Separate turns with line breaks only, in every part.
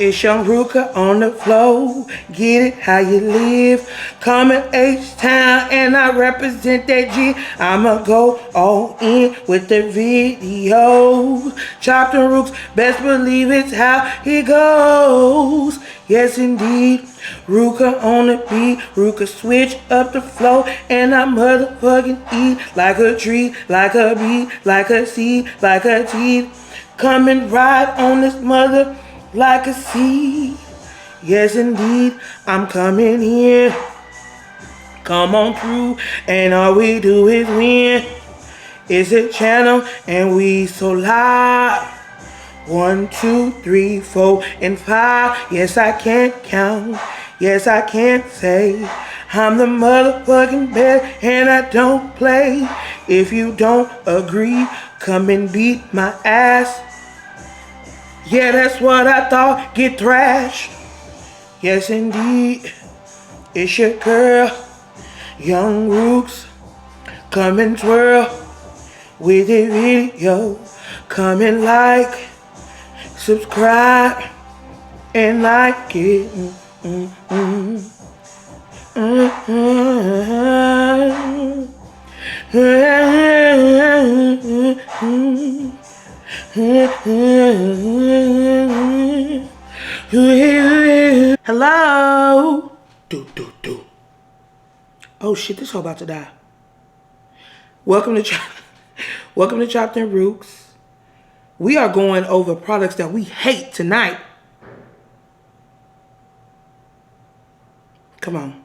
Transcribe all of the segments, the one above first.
It's Young Ruka on the flow. Get it how you live. Coming H-Town and I represent that G. I'ma go all in with the video. Chop the rooks, best believe it's how it goes. Yes indeed, Ruka on the beat. Ruka switch up the flow and I motherfucking eat like a tree, like a bee, like a seed, like a teeth. Come and ride on this mother like a seed. Yes indeed, I'm coming here. Come on through and all we do is win. It's a channel and we so live. 1, 2, 3, 4, and 5. Yes, I can't count. Yes, I can't say. I'm the motherfucking best and I don't play. If you don't agree, come and beat my ass. Yeah, that's what I thought. Get thrashed. Yes, indeed. It's your girl, Young Rooks. Come and twirl with the video. Come and like, subscribe, and like it. Hello. Do. Oh shit, this hoe about to die. Welcome to Choppa Rooks. We are going over products that we hate tonight. Come on.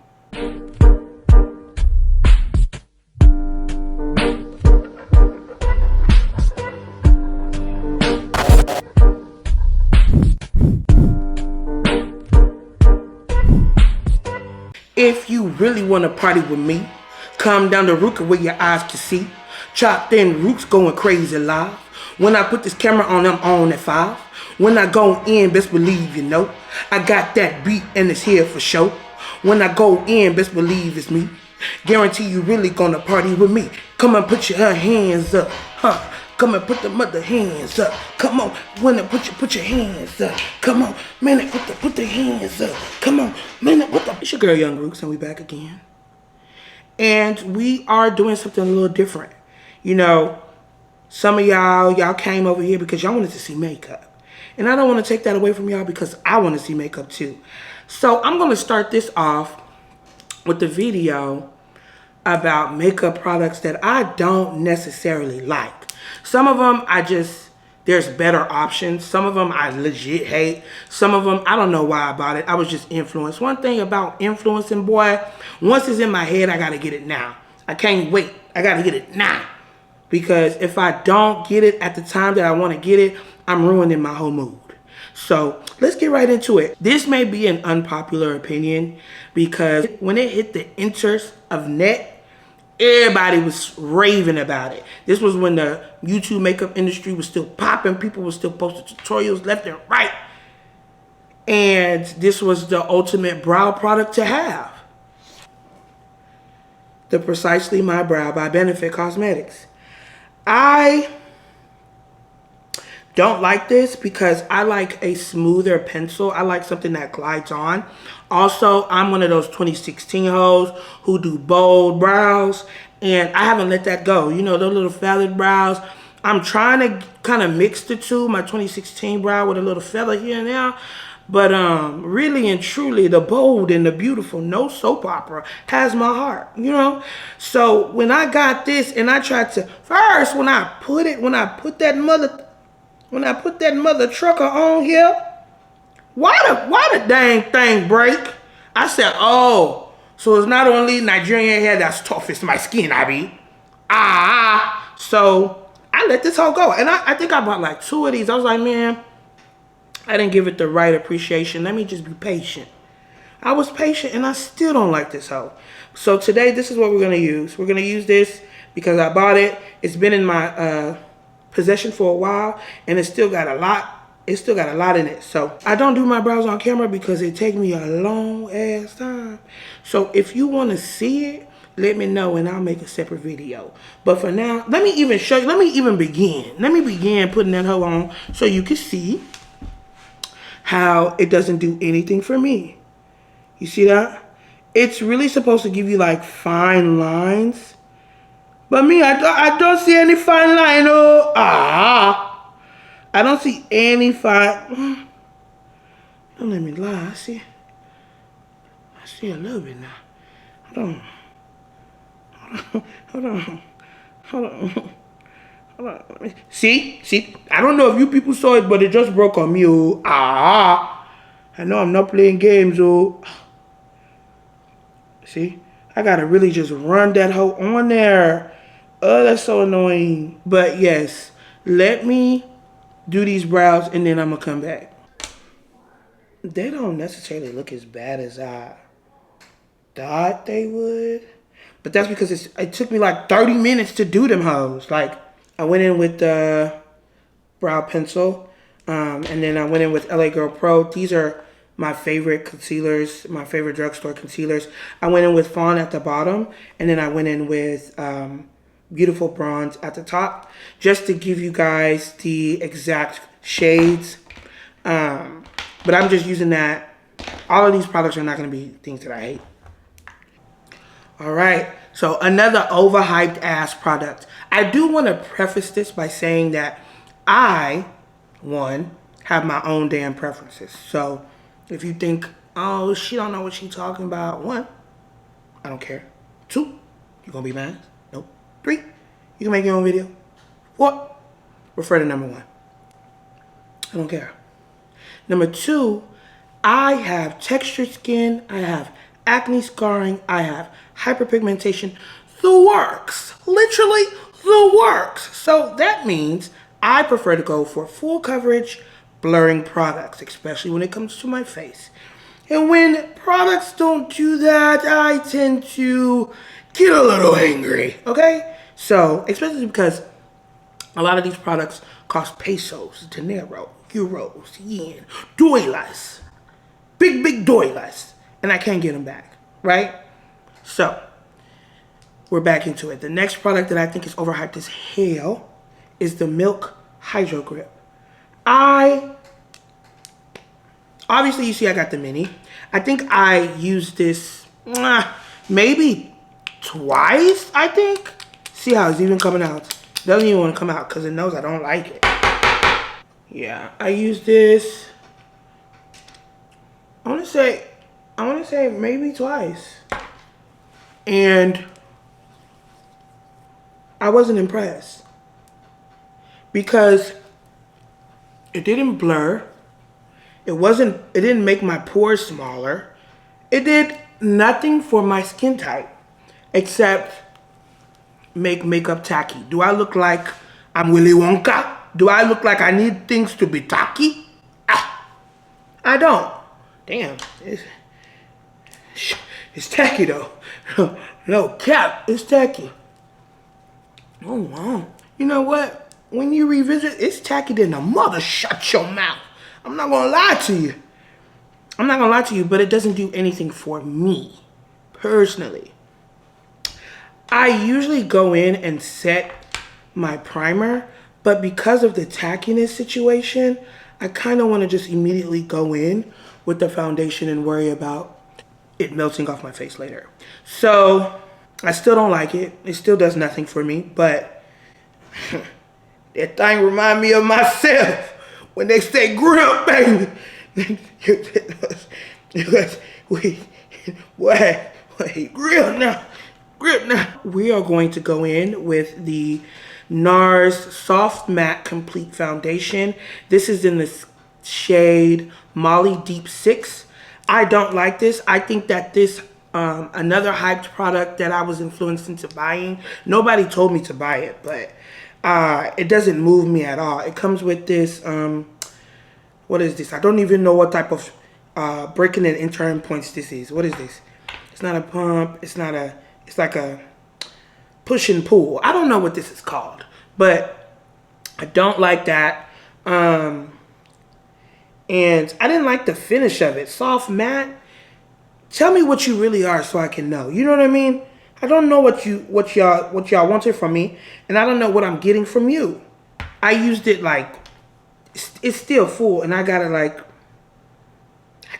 If you really want to party with me, come down to Ruka where your eyes can see. Chop thin Rooks going crazy live. When I put this camera on, I'm on at 5. When I go in, best believe you know. I got that beat and it's here for show. When I go in, best believe it's me. Guarantee you really gonna party with me. Come and put your hands up, huh? Come and put the mother hands up. Come on, when I put your hands up. Come on, man, put the hands up. Come on, man, It's your girl Young Rooks and we back again. And we are doing something a little different. You know, some of y'all came over here because y'all wanted to see makeup. And I don't want to take that away from y'all because I want to see makeup too. So I'm going to start this off with the video about makeup products that I don't necessarily like. Some of them there's better options. Some of them I legit hate. Some of them, I don't know why about it. I was just influenced. One thing about influencing, boy, once it's in my head, I got to get it now. I can't wait. I got to get it now. Because if I don't get it at the time that I want to get it, I'm ruining my whole mood. So let's get right into it. This may be an unpopular opinion because when it hit the enters of net, everybody was raving about it. This was when the YouTube makeup industry was still popping. People were still posting tutorials left and right. And this was the ultimate brow product to have. The Precisely My Brow by Benefit Cosmetics. I don't like this because I like a smoother pencil. I like something that glides on. Also, I'm one of those 2016 hoes who do bold brows, and I haven't let that go. You know, those little feathered brows. I'm trying to kind of mix the two, my 2016 brow with a little feather here and there. But really and truly, the bold and the beautiful, no soap opera, has my heart, you know? So when I got this and I tried to, first when I put that mother trucker on here, why the dang thing break? I said, oh, so it's not only Nigerian hair that's tough, it's my skin, I be. So I let this whole go. And I think I bought like 2 of these. I was like, man, I didn't give it the right appreciation. Let me just be patient. I was patient and I still don't like this hoe. So today, this is what we're going to use. We're going to use this because I bought it. It's been in my possession for a while and it's still got a lot. It's still got a lot in it. So I don't do my brows on camera because it takes me a long ass time. So if you want to see it, let me know and I'll make a separate video. But for now, let me even show you. Let me even begin. Let me begin putting that hoe on so you can see. how it doesn't do anything for me. You see that? It's really supposed to give you like fine lines. But me, I don't see any fine line. Oh, I don't see any fine. Don't let me lie. I see a little bit now. Hold on. Hold on. Hold on. Hold on. See? I don't know if you people saw it, but it just broke on me. Oh, I know I'm not playing games. Oh, see? I gotta really just run that hoe on there. Oh, that's so annoying. But yes, let me do these brows and then I'm gonna come back. They don't necessarily look as bad as I thought they would. But that's because it took me like 30 minutes to do them hoes. Like, I went in with the brow pencil, and then I went in with LA Girl Pro. These are my favorite concealers, my favorite drugstore concealers. I went in with Fawn at the bottom, and then I went in with Beautiful Bronze at the top, just to give you guys the exact shades. But I'm just using that. All of these products are not going to be things that I hate. All right, so another overhyped ass product. I do want to preface this by saying that I, one, have my own damn preferences. So if you think, oh, she don't know what she talking about, one, I don't care. Two, you gonna be mad? Nope. Three, you can make your own video. Four, refer to number one. I don't care. Number two, I have textured skin, I have acne scarring, I have hyperpigmentation, the works. Literally the works. So that means I prefer to go for full coverage, blurring products, especially when it comes to my face. And when products don't do that, I tend to get a little angry, okay? So, especially because a lot of these products cost pesos, dinero, euros, yen, dollars. Big dollars. And I can't get them back, right? So, we're back into it. The next product that I think is overhyped as hell is the Milk Hydro Grip. Obviously you see I got the mini. I think I used this maybe twice, I think. See how it's even coming out. Doesn't even want to come out because it knows I don't like it. Yeah, I used this. I want to say maybe twice. And I wasn't impressed. Because it didn't blur. It didn't make my pores smaller. It did nothing for my skin type except make makeup tacky. Do I look like I'm Willy Wonka? Do I look like I need things to be tacky? I don't. Damn. It's tacky though. No cap, it's tacky. Oh wow. You know what? When you revisit, it's tacky than a mother. Shut your mouth. I'm not gonna lie to you. But it doesn't do anything for me, personally. I usually go in and set my primer, but because of the tackiness situation, I kind of want to just immediately go in with the foundation and worry about it melting off my face later. So, I still don't like it. It still does nothing for me, but that thing remind me of myself when they say Grwm, baby. Wait, Grwm now. We are going to go in with the NARS Soft Matte Complete Foundation. This is in the shade Molly Deep 6. I don't like this. I think that this, another hyped product that I was influenced into buying. Nobody told me to buy it, but it doesn't move me at all. It comes with this, what is this? I don't even know what type of breaking and entering points this is. What is this? It's not a pump. It's like a push and pull. I don't know what this is called, but I don't like that. And I didn't like the finish of it. Soft matte. Tell me what you really are so I can know. You know what I mean? I don't know what y'all wanted from me, and I don't know what I'm getting from you. I used it like it's still full, and I gotta like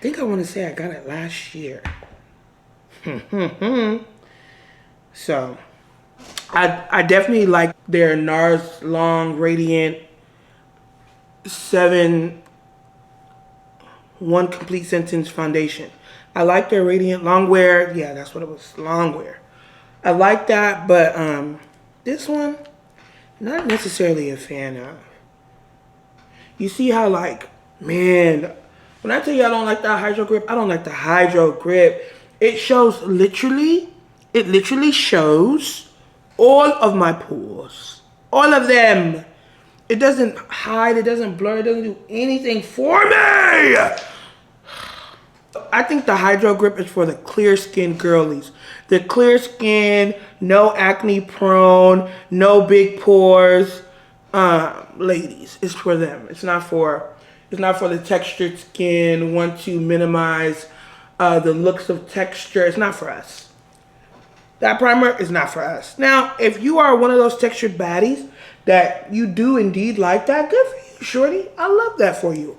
think I want to say I got it last year. So, I definitely like their NARS Long Radiant 7 1 Complete Sentence Foundation. I like their Radiant Longwear. Yeah, that's what it was. Longwear. I like that, but this one, not necessarily a fan of. You see how, like, man, when I tell you I don't like that Hydro Grip, I don't like the Hydro Grip. It shows it literally shows all of my pores. All of them. It doesn't hide, it doesn't blur, it doesn't do anything for me. I think the Hydro Grip is for the clear skin girlies. The clear skin, no acne prone, no big pores ladies. It's for them. It's not for the textured skin, want to minimize the looks of texture. It's not for us. That primer is not for us. Now, if you are one of those textured baddies that you do indeed like that, good for you, shorty. I love that for you.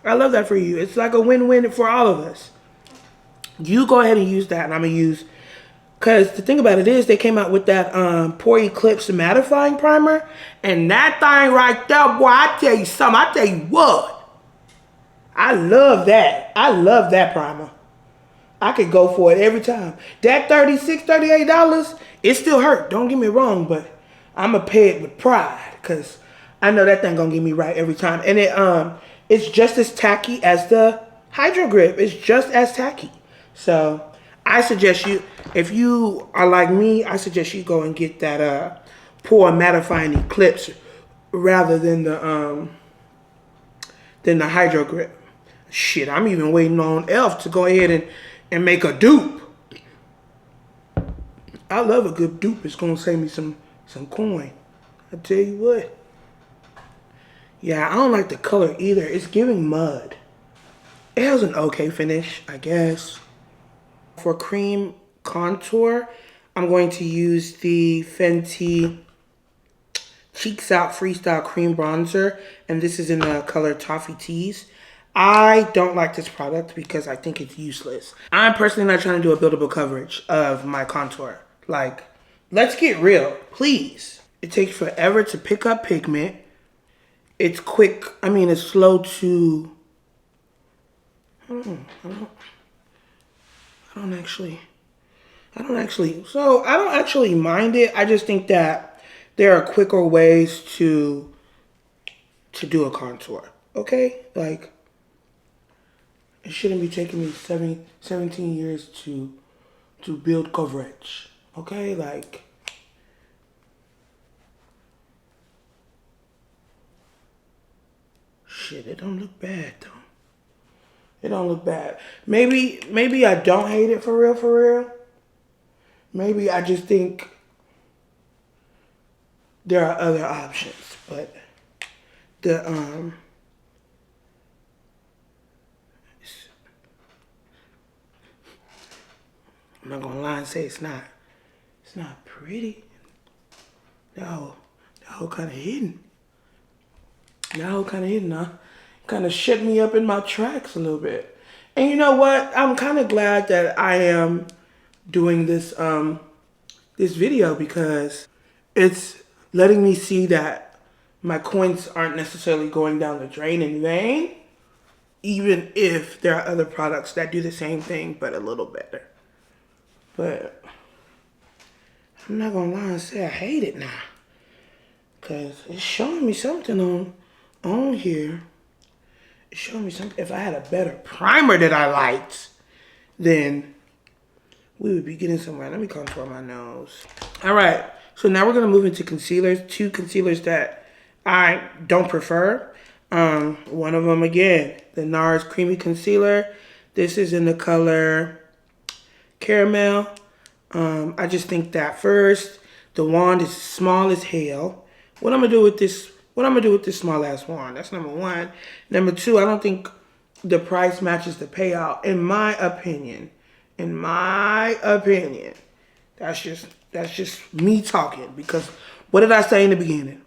I love that for you. It's like a win-win for all of us. You go ahead and use that, and I'm going to use... Because the thing about it is, they came out with that Pore Eclipse mattifying primer. And that thing right there, boy, I tell you something. I tell you what. I love that. I love that primer. I could go for it every time. That $36, $38, it still hurt. Don't get me wrong, but I'm going to pay it with pride. Because I know that thing going to get me right every time. And it's just as tacky as the Hydro Grip. It's just as tacky. So... I suggest you, if you are like me, I suggest you go and get that Pore Mattifying Eclipse rather than the Hydro Grip. Shit, I'm even waiting on Elf to go ahead and make a dupe. I love a good dupe. It's gonna save me some coin. I tell you what. Yeah, I don't like the color either. It's giving mud. It has an okay finish, I guess. For cream contour, I'm going to use the Fenty Cheeks Out Freestyle Cream Bronzer, and this is in the color Toffee Tease. I don't like this product because I think it's useless. I'm personally not trying to do a buildable coverage of my contour. Like, let's get real, please. It takes forever to pick up pigment. It's quick. I mean, it's slow to... I don't actually mind it. I just think that there are quicker ways to do a contour. Okay? Like, it shouldn't be taking me 17 years to build coverage. Okay? Like, shit, it don't look bad though. It don't look bad. Maybe I don't hate it for real. Maybe I just think there are other options. But I'm not gonna lie and say it's not pretty. That whole kind of hidden. Huh? Kind of shut me up in my tracks a little bit. And you know what? I'm kind of glad that I am doing this this video because it's letting me see that my coins aren't necessarily going down the drain in vain, even if there are other products that do the same thing but a little better. But I'm not gonna lie and say I hate it now, because it's showing me something on here. Show me something. If I had a better primer that I liked, then we would be getting somewhere. Let me contour my nose. All right. So now we're going to move into concealers. Two concealers that I don't prefer. One of them, again, the NARS Creamy Concealer. This is in the color Caramel. I just think that first, the wand is small as hell. What I'm going to do with this small ass wand? That's number one. Number two, I don't think the price matches the payout. In my opinion, that's just me talking. Because what did I say in the beginning?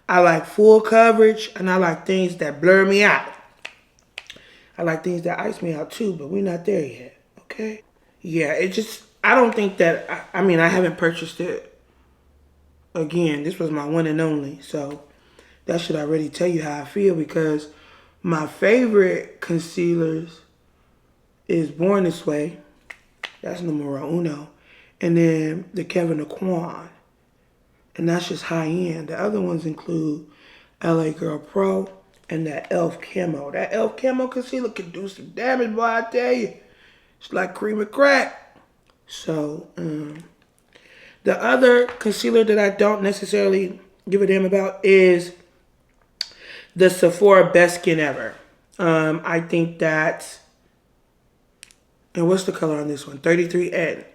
I like full coverage and I like things that blur me out. I like things that ice me out too, but we're not there yet. Okay? Yeah, it just, I don't think that, I mean, I haven't purchased it. Again, this was my one and only. So that should already tell you how I feel, because my favorite concealers is Born This Way. That's numero uno. And then the Kevin Aquan. And that's just high end. The other ones include LA Girl Pro and that Elf Camo. That Elf Camo concealer can do some damage, boy, I tell you. It's like cream and crack. So, the other concealer that I don't necessarily give a damn about is the Sephora Best Skin Ever. I think that, and what's the color on this one? 33N.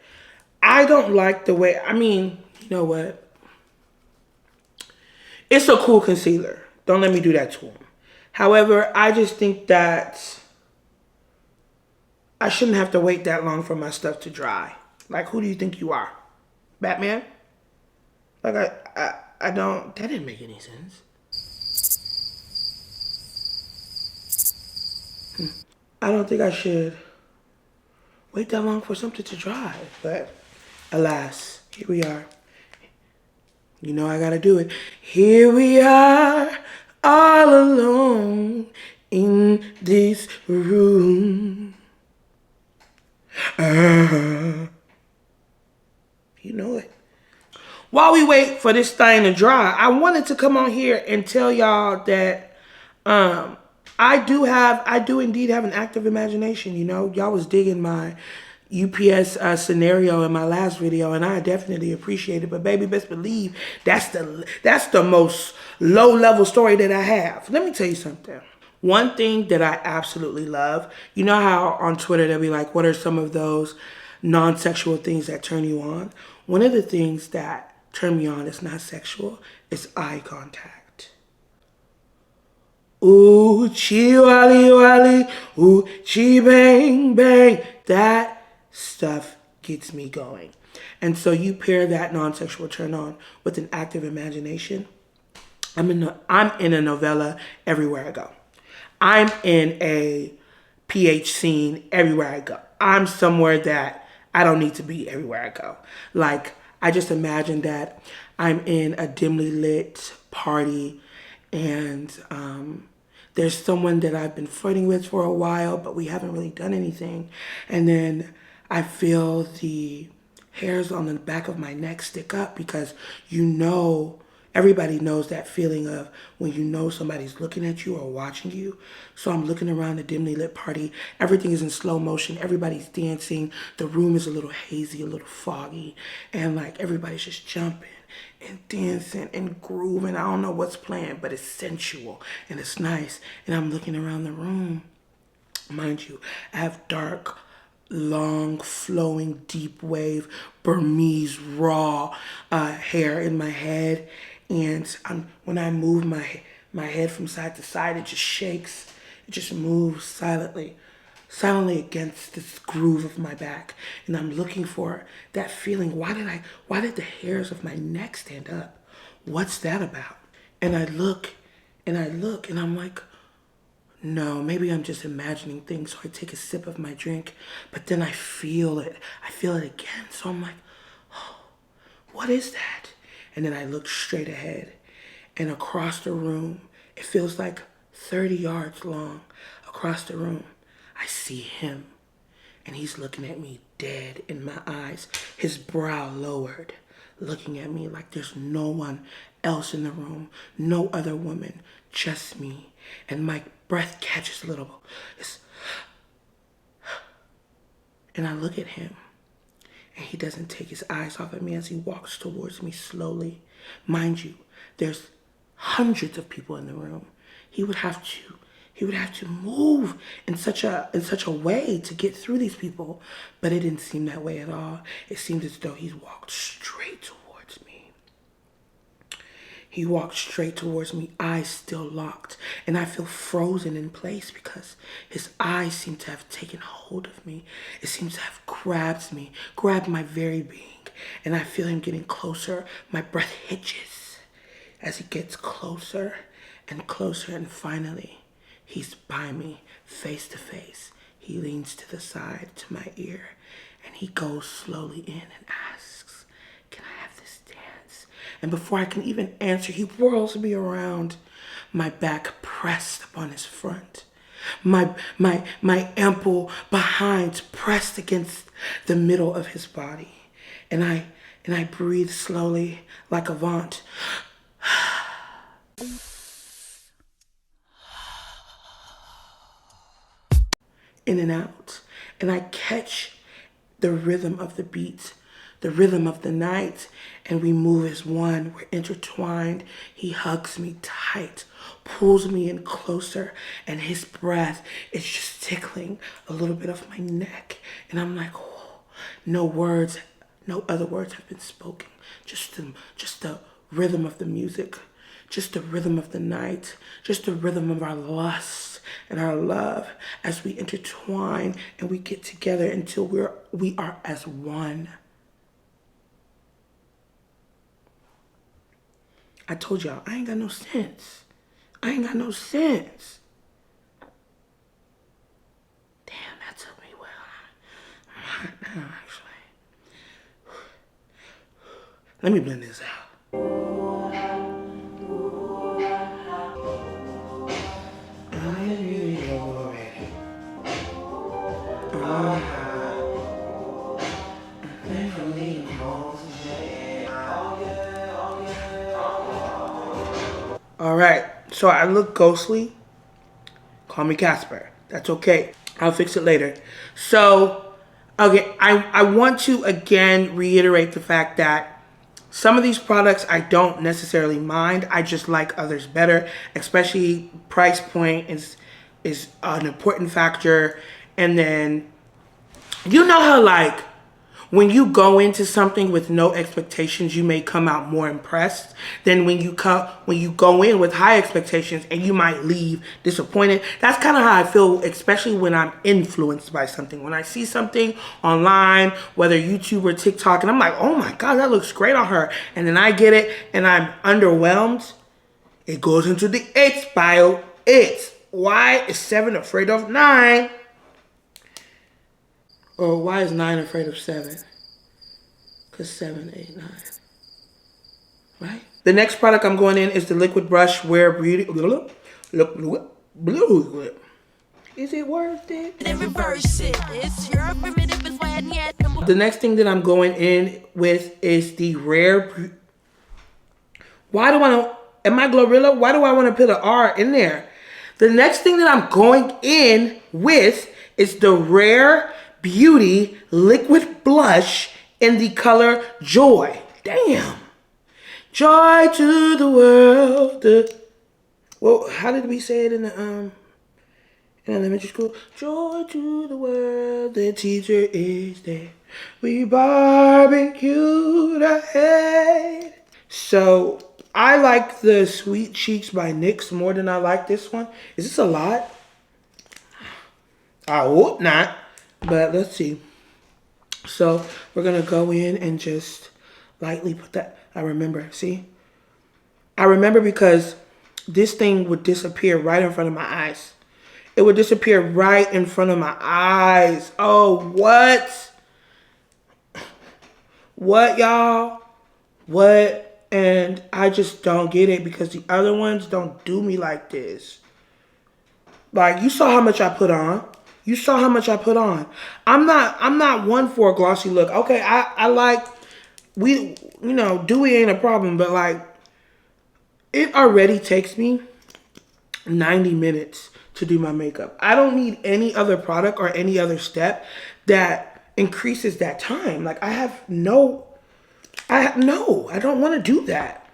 I don't like the way, I mean, you know what? It's a cool concealer. Don't let me do that to him. However, I just think that I shouldn't have to wait that long for my stuff to dry. Like, who do you think you are? Batman? Like, I don't, that didn't make any sense. I don't think I should wait that long for something to dry. But alas, here we are. You know I gotta do it. Here we are, all alone in this room. You know it. While we wait for this thing to dry, I wanted to come on here and tell y'all that I do indeed have an active imagination. You know, y'all was digging my UPS scenario in my last video, and I definitely appreciate it. But baby, best believe that's the most low level story that I have. Let me tell you something. One thing that I absolutely love, you know how on Twitter they'll be like, what are some of those non-sexual things that turn you on? One of the things that turn me on is not sexual, is eye contact. Ooh, chi wally wally, ooh, chi bang bang. That stuff gets me going. And so you pair that non-sexual turn on with an active imagination. I'm in a novella everywhere I go. I'm in a PH scene everywhere I go. I'm somewhere that I don't need to be everywhere I go. Like, I just imagine that I'm in a dimly lit party, and there's someone that I've been flirting with for a while, but we haven't really done anything. And then I feel the hairs on the back of my neck stick up, because you know, everybody knows that feeling of when you know somebody's looking at you or watching you. So I'm looking around the dimly lit party. Everything is in slow motion. Everybody's dancing. The room is a little hazy, a little foggy. And like everybody's just jumping and dancing and grooving. I don't know what's playing, but it's sensual and it's nice. And I'm looking around the room. Mind you, I have dark, long, flowing, deep wave, Burmese raw hair in my head. And when I move my head from side to side, it just shakes. It just moves silently against this groove of my back. And I'm looking for that feeling. Why did the hairs of my neck stand up? What's that about? And I look, and I'm like, no, maybe I'm just imagining things. So I take a sip of my drink, but then I feel it. I feel it again. So I'm like, oh, what is that? And then I look straight ahead, and across the room, it feels like 30 yards long. Across the room, I see him, and he's looking at me dead in my eyes, his brow lowered, looking at me like there's no one else in the room, no other woman, just me. And my breath catches a little. And I look at him, and he doesn't take his eyes off of me as he walks towards me slowly. Mind you, there's hundreds of people in the room. He would have to move in such a way to get through these people, but it didn't seem that way at all. It seemed as though he walked straight towards me. He walked straight towards me, eyes still locked, and I feel frozen in place because his eyes seem to have taken hold of me. It seems to have grabbed my very being, and I feel him getting closer. My breath hitches as he gets closer and closer, and finally, He's by me, face to face. He leans to the side to my ear, and he goes slowly in and asks, "Can I have this dance?" And before I can even answer, he whirls me around, my back pressed upon his front. My ample behind pressed against the middle of his body. And I breathe slowly like a vaunt. In and out. And I catch the rhythm of the beat, the rhythm of the night, and we move as one. We're intertwined. He hugs me tight, pulls me in closer, and his breath is just tickling a little bit of my neck. And I'm like, oh, no words, no other words have been spoken. Just the rhythm of the music, just the rhythm of the night, just the rhythm of our lust and our love as we intertwine and we get together until we are as one. I told y'all, I ain't got no sense. I ain't got no sense. Damn, that took me well. I'm hot now, actually. Let me blend this out. All right, so I look ghostly. Call me Casper. That's okay. I'll fix it later. So, okay, I want to again reiterate the fact that some of these products I don't necessarily mind. I just like others better, especially price point is an important factor. And then, you know how like, when you go into something with no expectations, you may come out more impressed than when you go in with high expectations and you might leave disappointed. That's kind of how I feel, especially when I'm influenced by something. When I see something online, whether YouTube or TikTok, and I'm like, oh my God, that looks great on her. And then I get it and I'm underwhelmed. It goes into the it's bio. It's why is 7 afraid of 9? Or why is 9 afraid of 7? Because 7, 8, 9. Right? The next product I'm going in is the Liquid Brush Wear Beauty. Is it worth it? The next thing that I'm going in with is the Rare. Why do I know? Am I Glorilla? Why do I want to put an R in there? The next thing that I'm going in with is the Rare Beauty Liquid Blush in the color Joy. Damn. Joy to the world. Well, how did we say it in elementary school? Joy to the world. The teacher is there. We barbecued ahead. So I like the Sweet Cheeks by NYX more than I like this one. Is this a lot? I hope not. But let's see. So we're going to go in and just lightly put that. I remember. See? I remember because this thing would disappear right in front of my eyes. It would disappear right in front of my eyes. Oh, what? What, y'all? What? And I just don't get it because the other ones don't do me like this. Like, you saw how much I put on. You saw how much I put on. I'm not one for a glossy look. Okay, I like, dewy ain't a problem, but like, it already takes me 90 minutes to do my makeup. I don't need any other product or any other step that increases that time. Like, I don't want to do that.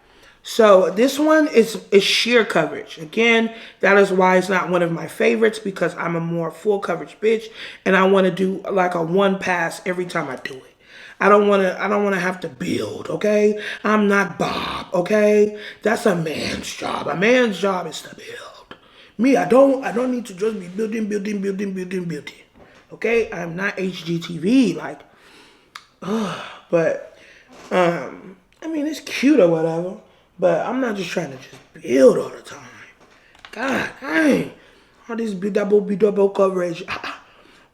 So this one is sheer coverage. Again, that is why it's not one of my favorites, because I'm a more full coverage bitch and I want to do like a one pass every time I do it. I don't want to have to build, okay? I'm not Bob, okay? That's a man's job. A man's job is to build. Me, I don't need to just be building. Okay? I'm not HGTV like but I mean, it's cute or whatever. But I'm not just trying to just build all the time. God dang. All this double coverage.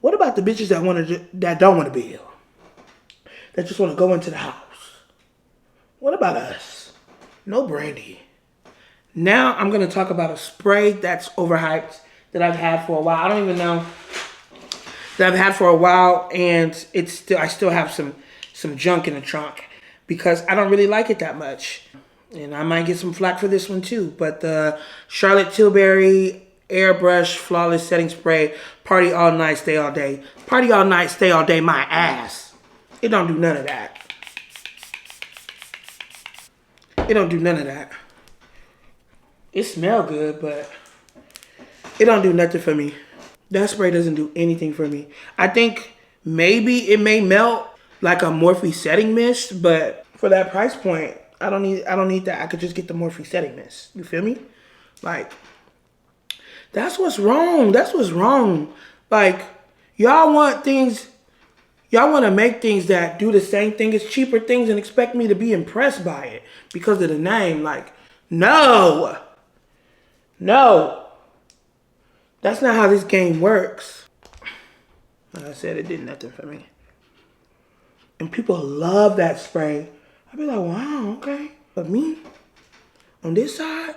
What about the bitches that don't want to be here? That just want to go into the house? What about us? No brandy. Now I'm gonna talk about a spray that's overhyped that I've had for a while. I don't even know that I've had for a while, and I still have some junk in the trunk because I don't really like it that much. And I might get some flack for this one too. But the Charlotte Tilbury Airbrush Flawless Setting Spray, party all night, stay all day. Party all night, stay all day, my ass. It don't do none of that. It don't do none of that. It smell good, but it don't do nothing for me. That spray doesn't do anything for me. I think maybe it may melt like a Morphe setting mist, but for that price point, I don't need that. I could just get the Morphe setting mist. You feel me? Like, that's what's wrong. That's what's wrong. Like, y'all want to make things that do the same thing as cheaper things and expect me to be impressed by it because of the name. Like, no. No. That's not how this game works. Like I said, it did nothing for me. And people love that spray. I'd be like, wow, okay. But me, on this side,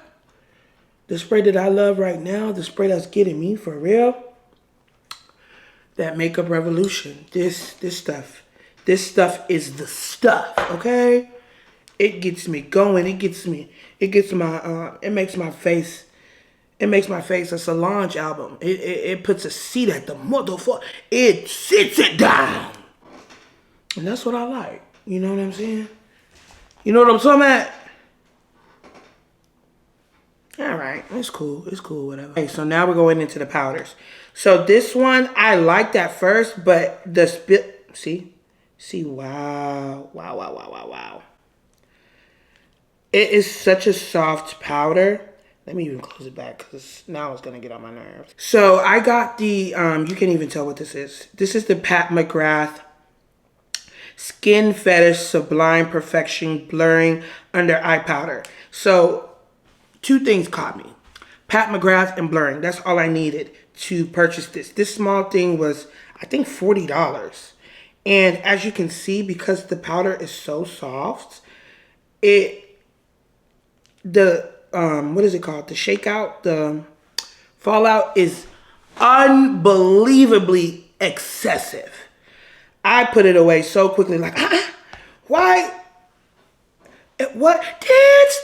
the spray that I love right now, the spray that's getting me for real, that Makeup Revolution, this stuff is the stuff, okay? It gets me going. It makes my face a Solange album. It puts a seat at the motherfucker. It sits it down. And that's what I like. You know what I'm saying? You know what I'm talking about? All right, it's cool. It's cool, whatever. Okay, so now we're going into the powders. So this one, I liked at first, but the see, wow. It is such a soft powder. Let me even close it back because now it's going to get on my nerves. So I got the, you can't even tell what this is. This is the Pat McGrath Skin Fetish Sublime Perfection Blurring Under Eye Powder. So two things caught me. Pat McGrath and blurring. That's all I needed to purchase this. This small thing was, I think, $40. And as you can see, because the powder is so soft, what is it called? The shakeout, the fallout is unbelievably excessive. I put it away so quickly, like, why? What?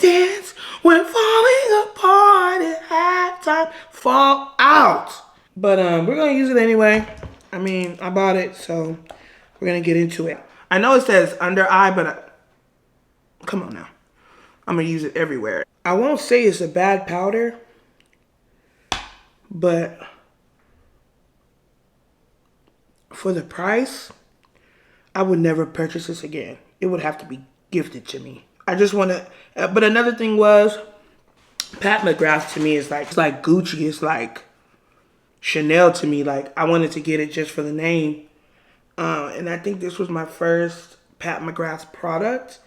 Dance when falling apart at halftime. Fall out. But we're going to use it anyway. I mean, I bought it, so we're going to get into it. I know it says under eye, but come on now. I'm going to use it everywhere. I won't say it's a bad powder, but for the price, I would never purchase this again. It would have to be gifted to me. I just want to, but another thing was, Pat McGrath to me is like, it's like Gucci, it's like Chanel to me. Like, I wanted to get it just for the name. And I think this was my first Pat McGrath product.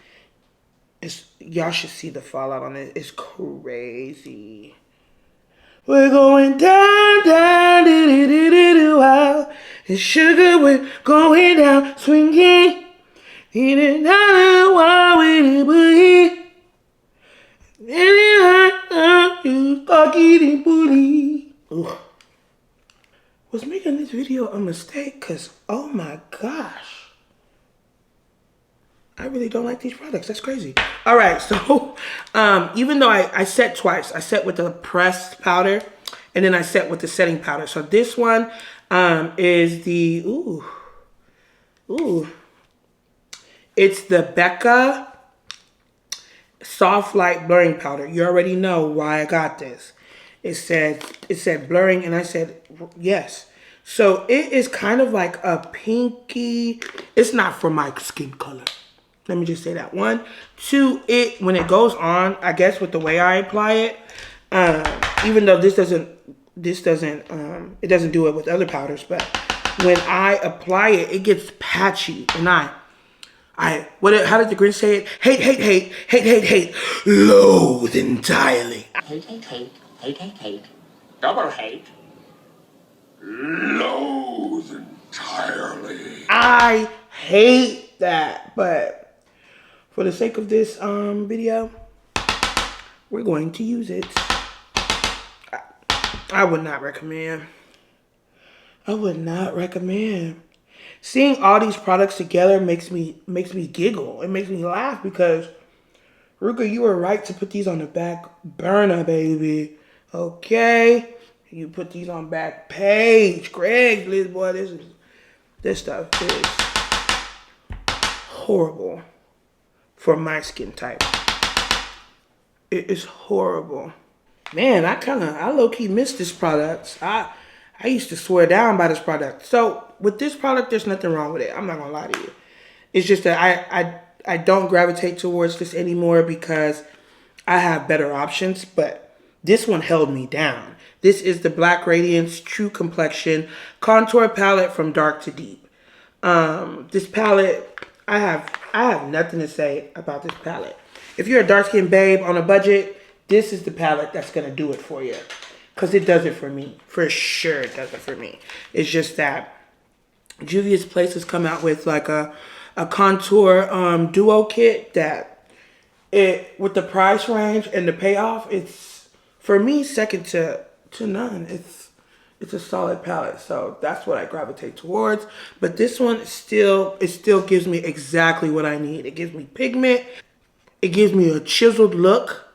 Y'all should see the fallout on it. It's crazy. We're going down, wow. And sugar, we're going down, swinging. In another while we believe. You start getting bullied. Was making this video a mistake? Cause oh my gosh. I really don't like these products. That's crazy. All right, so even though I set twice, I set with the pressed powder, and then I set with the setting powder. So this one is the it's the Becca Soft Light Blurring Powder. You already know why I got this. It said blurring, and I said yes. So it is kind of like a pinky. It's not for my skin color. Let me just say that. 1, 2, when it goes on, I guess with the way I apply it, even though it doesn't do it with other powders, but when I apply it, it gets patchy, and how did the Grinch say it? Hate, loathe entirely.
Hate, double hate, loathe entirely.
I hate that, but for the sake of this video, we're going to use it. I would not recommend. I would not recommend. Seeing all these products together makes me giggle. It makes me laugh because Ruka, you were right to put these on the back burner, baby. Okay, you put these on back page. Craigslist, boy, this stuff is horrible for my skin type. It is horrible. Man, I low-key miss this product. I used to swear down by this product. So with this product, there's nothing wrong with it. I'm not gonna lie to you. It's just that I don't gravitate towards this anymore because I have better options, but this one held me down. This is the Black Radiance True Complexion Contour Palette from Dark to Deep. This palette, I have nothing to say about this palette. If you're a dark-skinned babe on a budget, this is the palette that's going to do it for you. Because it does it for me. For sure it does it for me. It's just that Juvia's Place has come out with like a contour duo kit that with the price range and the payoff, it's for me second to none. It's a solid palette, so that's what I gravitate towards. But this one still gives me exactly what I need. It gives me pigment. It gives me a chiseled look.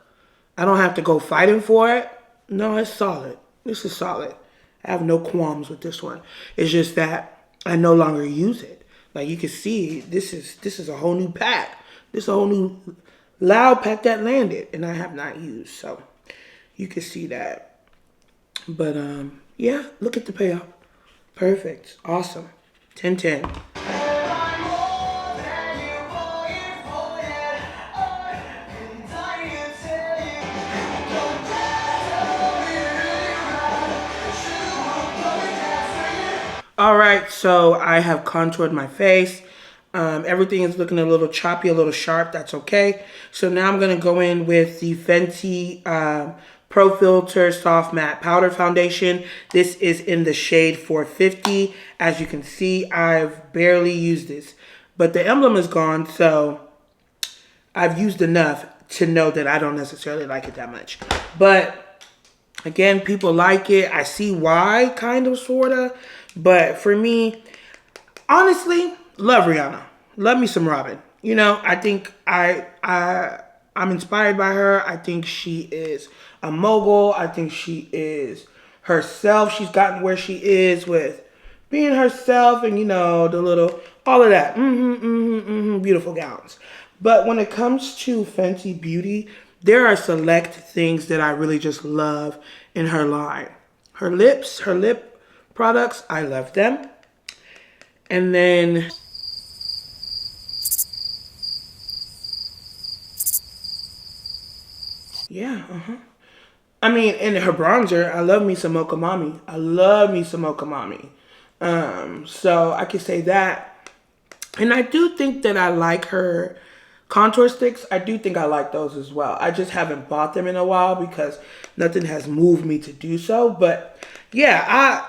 I don't have to go fighting for it. No, it's solid. This is solid. I have no qualms with this one. It's just that I no longer use it. Like you can see, this is a whole new pack. This is a whole new loud pack that landed, and I have not used. So you can see that. But yeah, look at the payoff. Perfect. Awesome. 10/10. All right, so I have contoured my face. Everything is looking a little choppy, a little sharp. That's okay. So now I'm going to go in with the Fenty Pro Filter Soft Matte Powder Foundation. This is in the shade 450. As you can see, I've barely used this. But the emblem is gone, so I've used enough to know that I don't necessarily like it that much. But again, people like it. I see why, kind of, sort of. But for me, honestly, love Rihanna. Love me some Robin. You know, I think I'm inspired by her. I think she is a mogul. I think she is herself. She's gotten where she is with being herself and, you know, the little, all of that. Beautiful gowns. But when it comes to Fenty Beauty, there are select things that I really just love in her line. Her lips, her lip products, I love them. And then yeah, I mean, and her bronzer, I love me some Mocha Mami. I love me some Mocha Mami. So I can say that. And I do think that I like her contour sticks. I do think I like those as well. I just haven't bought them in a while because nothing has moved me to do so. But yeah,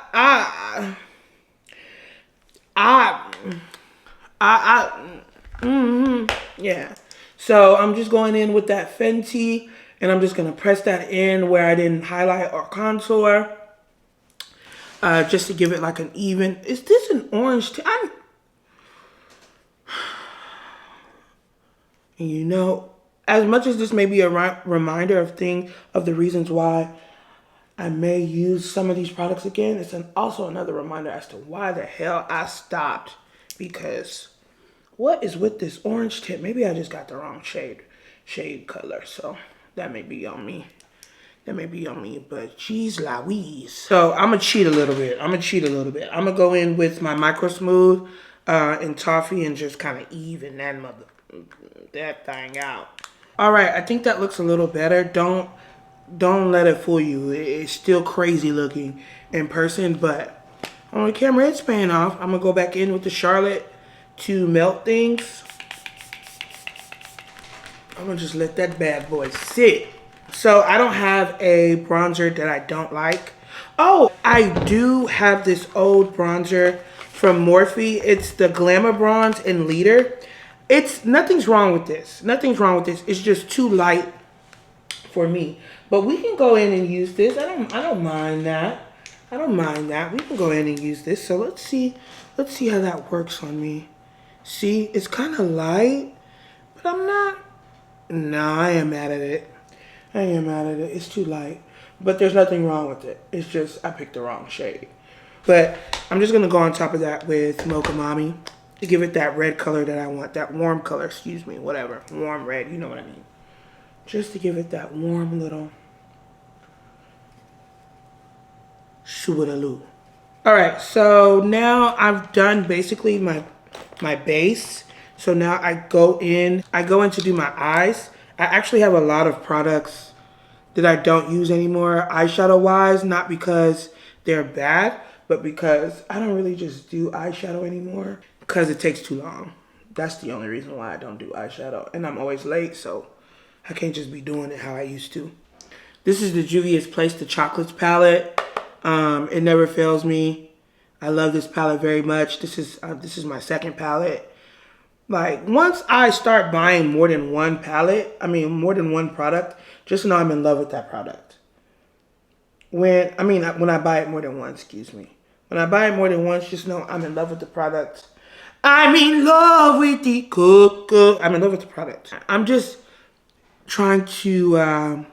yeah. So I'm just going in with that Fenty, and I'm just gonna press that in where I didn't highlight or contour, just to give it like an even. Is this an orange? And you know, as much as this may be a reminder of the reasons why I may use some of these products again, it's also another reminder as to why the hell I stopped. Because what is with this orange tip? Maybe I just got the wrong shade color. So that may be on me. That may be on me, but geez Louise. So I'm gonna cheat a little bit. I'm gonna go in with my Micro Smooth and Toffee and just kind of even that thing out. All right, I think that looks a little better. Don't let it fool you. It's still crazy looking in person, but on the camera it's paying off. I'm gonna go back in with the Charlotte to melt things. I'm gonna just let that bad boy sit. So I don't have a bronzer that I don't like. Oh, I do have this old bronzer from Morphe. It's the Glamour Bronze in Leader. It's nothing's wrong with this. Nothing's wrong with this. It's just too light for me. But we can go in and use this. I don't mind that. I don't mind that. We can go in and use this. So let's see how that works on me. See, it's kind of light, but I'm not. No, I am mad at it. I am mad at it. It's too light. But there's nothing wrong with it. It's just I picked the wrong shade. But I'm just going to go on top of that with Mocha Mami to give it that red color that I want. That warm color, excuse me, whatever. Warm red, you know what I mean. Just to give it that warm little shoo-a-da-loo. Alright, so now I've done basically my base. So now I go in to do my eyes. I actually have a lot of products that I don't use anymore eyeshadow wise, not because they're bad, but because I don't really just do eyeshadow anymore because it takes too long. That's the only reason why I don't do eyeshadow. And I'm always late, so I can't just be doing it how I used to. This is the Juvia's Place, the Chocolates palette. It never fails me. I love this palette very much. This is my second palette. Like, once I start buying more than one palette, more than one product, just know I'm in love with that product. When I buy it more than once, excuse me. When I buy it more than once, just know I'm in love with the product. I'm in love with the cocoa. I'm in love with the product. I'm just trying to,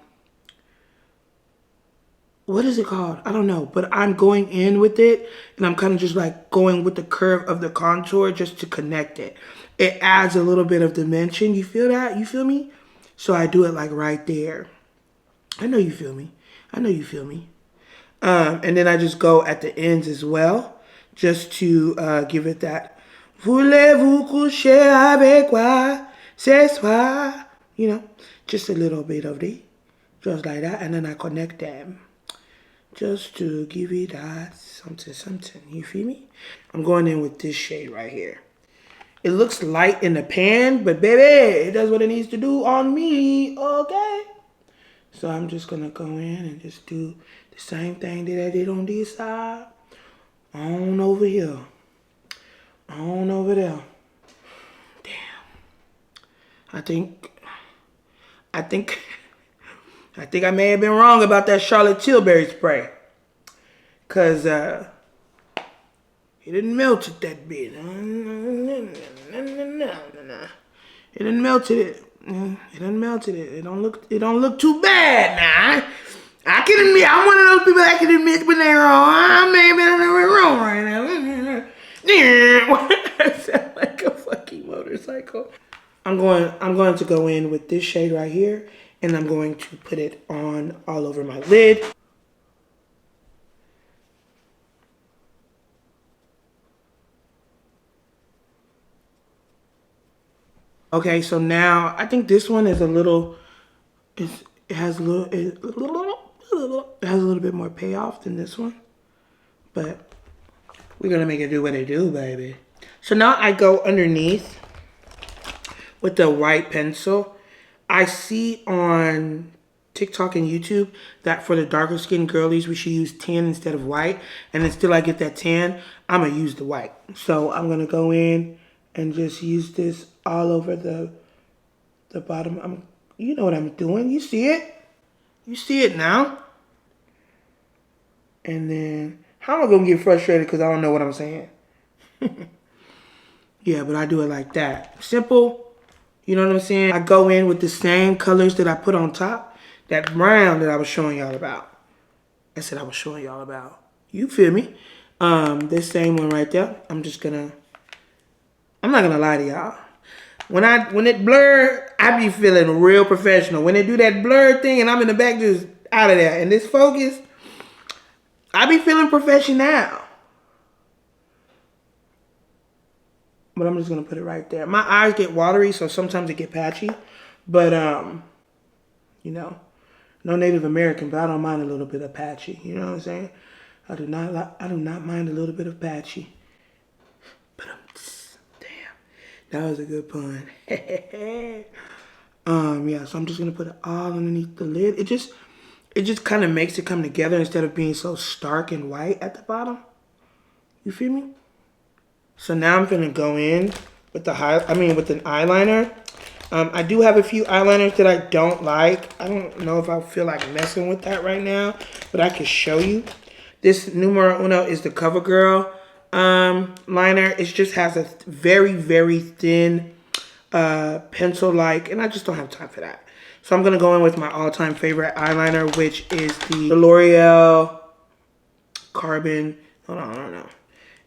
what is it called? I don't know. But I'm going in with it, and I'm kind of just like going with the curve of the contour just to connect it. It adds a little bit of dimension. You feel that? You feel me? So I do it like right there. I know you feel me. I know you feel me. And then I just go at the ends as well, just to give it that. Voulez-vous coucher avec moi ce soir? You know, just a little bit of it, just like that, and then I connect them, just to give it that something. You feel me? I'm going in with this shade right here. It looks light in the pan, but baby, it does what it needs to do on me, okay? So I'm just gonna go in and just do the same thing that I did on this side. On over here. On over there. Damn. I think I may have been wrong about that Charlotte Tilbury spray. Cause it didn't melt it that bit. It didn't melted it. It done melted it. It don't look too bad now. I can admit, I'm one of those people that can admit when they're wrong. I may have been wrong right now. I sound like a fucking motorcycle. I'm going to go in with this shade right here, and I'm going to put it on all over my lid. Okay, so now I think this one is a little, it has a little bit more payoff than this one, but we're gonna make it do what it do, baby. So now I go underneath with the white pencil. I see on TikTok and YouTube that for the darker skinned girlies, we should use tan instead of white, and until I get that tan, I'm gonna use the white. So I'm gonna go in and just use this all over the bottom. You know what I'm doing. You see it. You see it now. And then, how am I going to get frustrated because I don't know what I'm saying? Yeah, but I do it like that. Simple. You know what I'm saying? I go in with the same colors that I put on top. That brown that I was showing y'all about. I said I was showing y'all about. You feel me? This same one right there. I'm not going to lie to y'all. When it blur, I be feeling real professional. When they do that blur thing and I'm in the back just out of there. And this focus, I be feeling professional. But I'm just going to put it right there. My eyes get watery, so sometimes it get patchy. But, you know, no Native American, but I don't mind a little bit of patchy. You know what I'm saying? I do not mind a little bit of patchy. But that was a good pun. Yeah, so I'm just gonna put it all underneath the lid. it just kind of makes it come together instead of being so stark and white at the bottom. You feel me? So now I'm gonna go in with the with an eyeliner. I do have a few eyeliners that I don't like. I don't know if I feel like messing with that right now, but I can show you. This numero uno is the CoverGirl liner. It just has a very, very thin pencil-like, and I just don't have time for that. So I'm gonna go in with my all-time favorite eyeliner, which is the L'Oreal Carbon. Hold on, I don't know.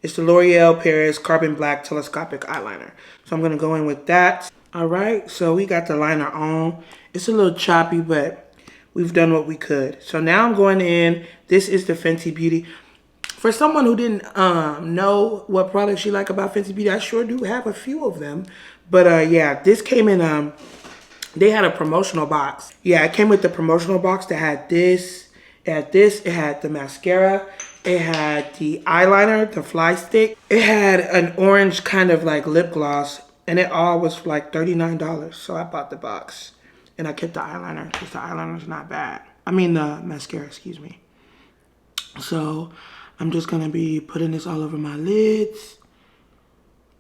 It's the L'Oreal Paris Carbon Black Telescopic Eyeliner. So I'm gonna go in with that. All right, so we got the liner on. It's a little choppy, but we've done what we could. So now I'm going in. This is the Fenty Beauty. For someone who didn't know what products you like about Fenty Beauty, I sure do have a few of them. But yeah, this came in, they had a promotional box. Yeah, it came with the promotional box that had this. It had the mascara. It had the eyeliner, the fly stick. It had an orange kind of like lip gloss. And it all was like $39. So I bought the box. And I kept the eyeliner because the eyeliner's not bad. I mean the mascara, excuse me. So I'm just going to be putting this all over my lids.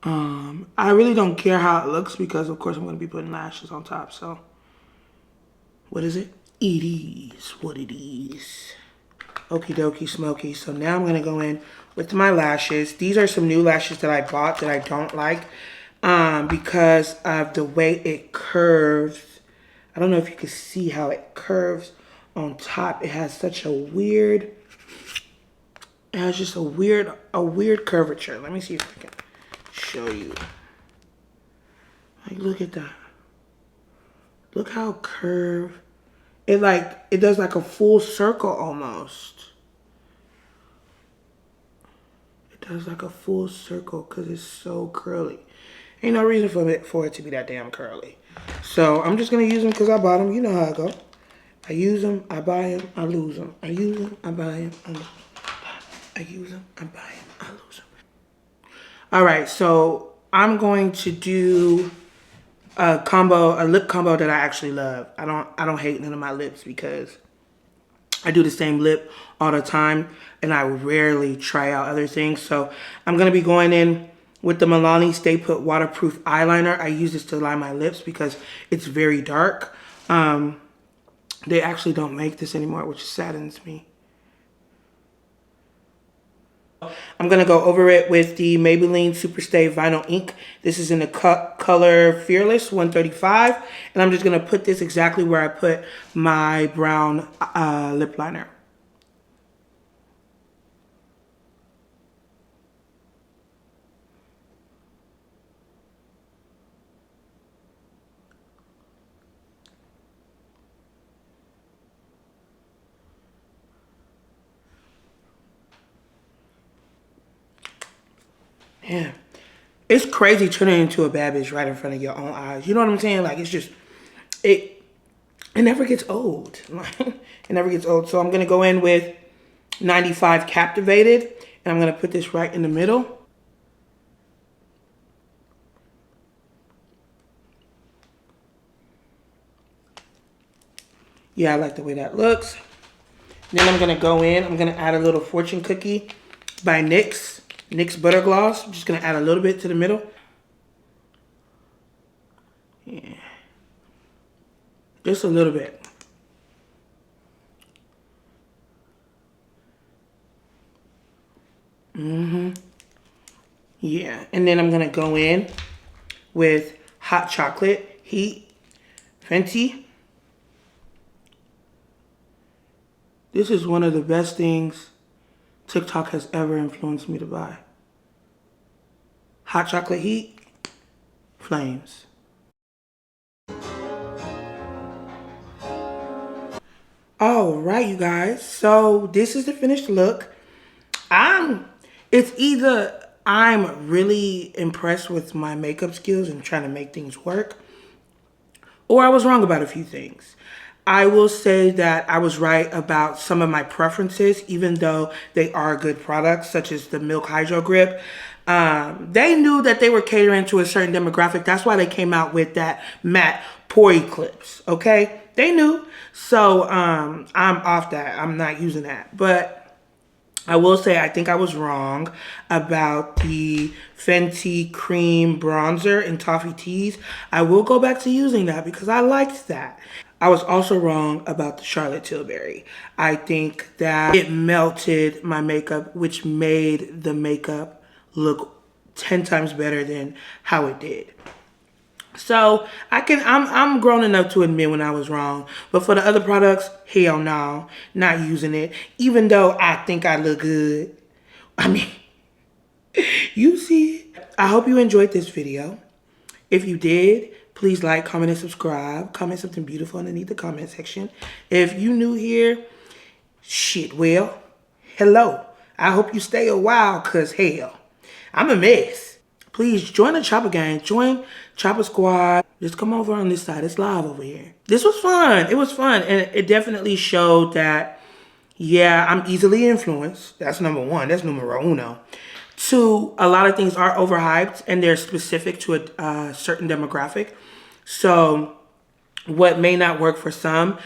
I really don't care how it looks because of course I'm going to be putting lashes on top. So what is it? It is what it is. Okie dokie smoky. So now I'm going to go in with my lashes. These are some new lashes that I bought that I don't like because of the way it curves. I don't know if you can see how it curves on top. It has such a weird, it has just a weird curvature. Let me see if I can show you. Like, look at that. Look how curved. It does like a full circle almost. It does like a full circle because it's so curly. Ain't no reason for it to be that damn curly. So I'm just going to use them because I bought them. You know how I go. I use them, I buy them, I lose them. I use them, I buy them, I lose them. I use them, I buy them, I lose them. All right, so I'm going to do a lip combo that I actually love. I don't hate none of my lips because I do the same lip all the time and I rarely try out other things. So I'm gonna be going in with the Milani Stay Put Waterproof Eyeliner. I use this to line my lips because it's very dark. They actually don't make this anymore, which saddens me. I'm going to go over it with the Maybelline Superstay Vinyl Ink. This is in the color Fearless 135. And I'm just going to put this exactly where I put my brown lip liner. Yeah. It's crazy turning into a bad bitch right in front of your own eyes. You know what I'm saying? Like, it's just, it never gets old. It never gets old. So I'm going to go in with 95 Captivated. And I'm going to put this right in the middle. Yeah, I like the way that looks. Then I'm going to go in. I'm going to add a little Fortune Cookie by NYX Butter Gloss. I'm just going to add a little bit to the middle. Yeah. Just a little bit. Yeah. And then I'm going to go in with Hot Chocolate Heat Fenty. This is one of the best things TikTok has ever influenced me to buy. Hot Chocolate Heat Flames. All right, you guys. So this is the finished look. It's either I'm really impressed with my makeup skills and trying to make things work, or I was wrong about a few things. I will say that I was right about some of my preferences, even though they are good products, such as the Milk Hydro Grip. They knew that they were catering to a certain demographic. That's why they came out with that matte pore eclipse, okay? They knew. So I'm off that. I'm not using that. But I will say I think I was wrong about the Fenty Cream Bronzer in Toffee Teas. I will go back to using that because I liked that. I was also wrong about the Charlotte Tilbury. I think that it melted my makeup, which made the makeup look 10 times better than how it did. So I'm grown enough to admit when I was wrong. But for the other products, hell no. Not using it. Even though I think I look good. I mean, you see it. I hope you enjoyed this video. If you did, please like, comment, and subscribe. Comment something beautiful underneath the comment section. If you new here, shit, well, hello. I hope you stay a while, cause hell, I'm a mess. Please join the Choppa gang. Join Choppa Squad. Just come over on this side. It's live over here. This was fun. It was fun. And it definitely showed that, yeah, I'm easily influenced. That's number one. That's numero uno. Two, a lot of things are overhyped and they're specific to a certain demographic. So what may not work for some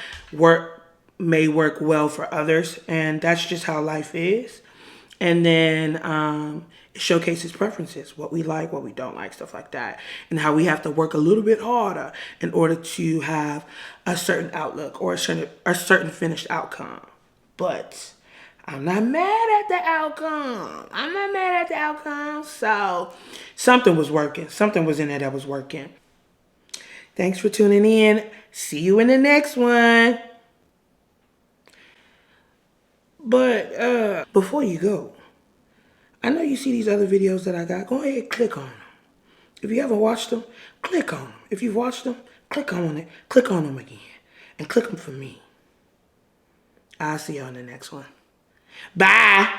may work well for others. And that's just how life is. And then it showcases preferences, what we like, what we don't like, stuff like that. And how we have to work a little bit harder in order to have a certain outlook or a certain finished outcome. But I'm not mad at the outcome. I'm not mad at the outcome. So something was working. Something was in there that was working. Thanks for tuning in. See you in the next one. But before you go, I know you see these other videos that I got. Go ahead and click on them. If you haven't watched them, click on them. If you've watched them, click on it. Click on them again. And click them for me. I'll see you on the next one. Bye.